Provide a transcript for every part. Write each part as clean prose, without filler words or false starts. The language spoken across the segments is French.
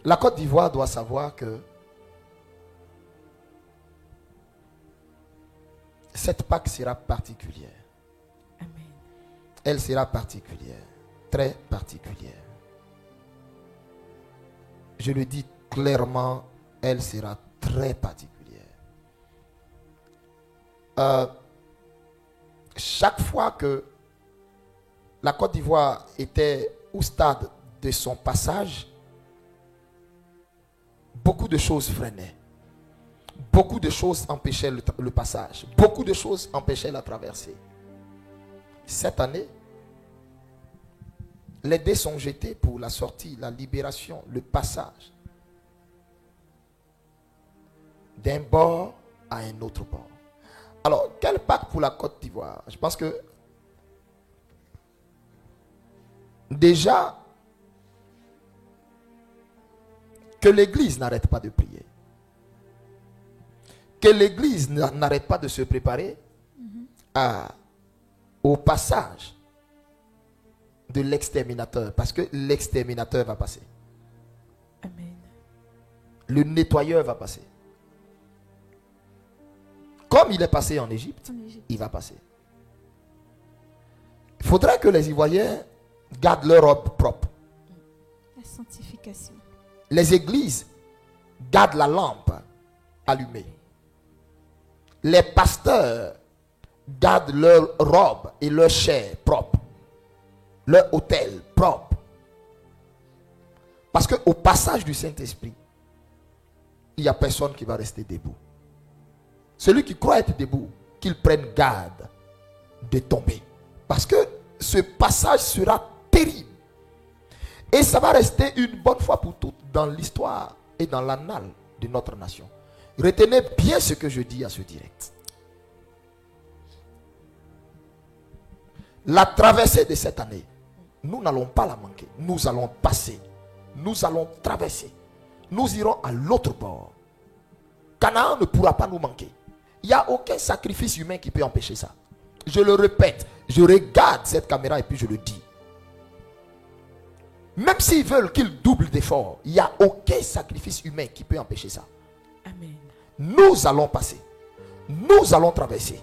La Côte d'Ivoire doit savoir que cette Pâque sera particulière. Amen. Elle sera particulière, très particulière. Je le dis clairement, elle sera très particulière. Chaque fois que la Côte d'Ivoire était au stade de son passage, beaucoup de choses freinaient. Beaucoup de choses empêchaient le passage. Beaucoup de choses empêchaient la traversée. Cette année, les dés sont jetés pour la sortie, la libération, le passage d'un bord à un autre bord. Alors, quel Pâque pour la Côte d'Ivoire? Je pense que déjà que l'Église n'arrête pas de prier, que l'Église n'arrête pas de se préparer au passage de l'exterminateur, parce que l'exterminateur va passer. Amen. Le nettoyeur va passer. Comme il est passé en Égypte, il va passer. Il faudrait que les Ivoiriens gardent leur robe propre. La sanctification. Les églises gardent la lampe allumée. Les pasteurs gardent leur robe et leur chair propre. Leur autel propre. Parce qu'au passage du Saint-Esprit, il n'y a personne qui va rester debout. Celui qui croit être debout, qu'il prenne garde de tomber. Parce que ce passage sera terrible. Et ça va rester une bonne fois pour toutes dans l'histoire et dans l'annale de notre nation. Retenez bien ce que je dis à ce direct. La traversée de cette année, nous n'allons pas la manquer. Nous allons passer. Nous allons traverser. Nous irons à l'autre bord. Canaan ne pourra pas nous manquer. Il n'y a aucun sacrifice humain qui peut empêcher ça. Je le répète, je regarde cette caméra et puis je le dis. Même s'ils veulent qu'ils doublent d'efforts, il n'y a aucun sacrifice humain qui peut empêcher ça. Amen. Nous allons passer. Nous allons traverser.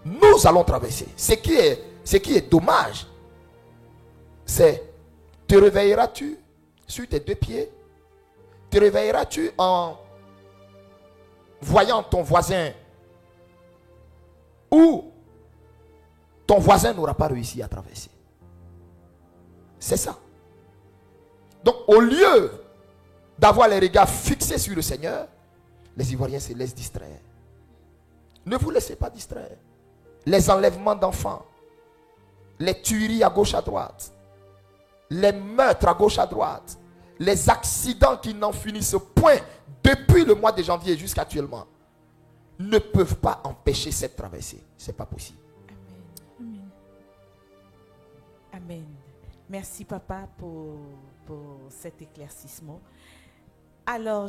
Nous allons traverser. Ce qui est dommage, c'est: te réveilleras-tu sur tes deux pieds? Te réveilleras-tu en voyant ton voisin, ou ton voisin n'aura pas réussi à traverser? C'est ça. Donc au lieu d'avoir les regards fixés sur le Seigneur, les Ivoiriens se laissent distraire. Ne vous laissez pas distraire. Les enlèvements d'enfants, les tueries à gauche à droite, les meurtres à gauche à droite, les accidents qui n'en finissent point depuis le mois de janvier jusqu'à actuellement ne peuvent pas empêcher cette traversée. C'est pas possible. Amen. Amen. Merci papa pour cet éclaircissement. Alors,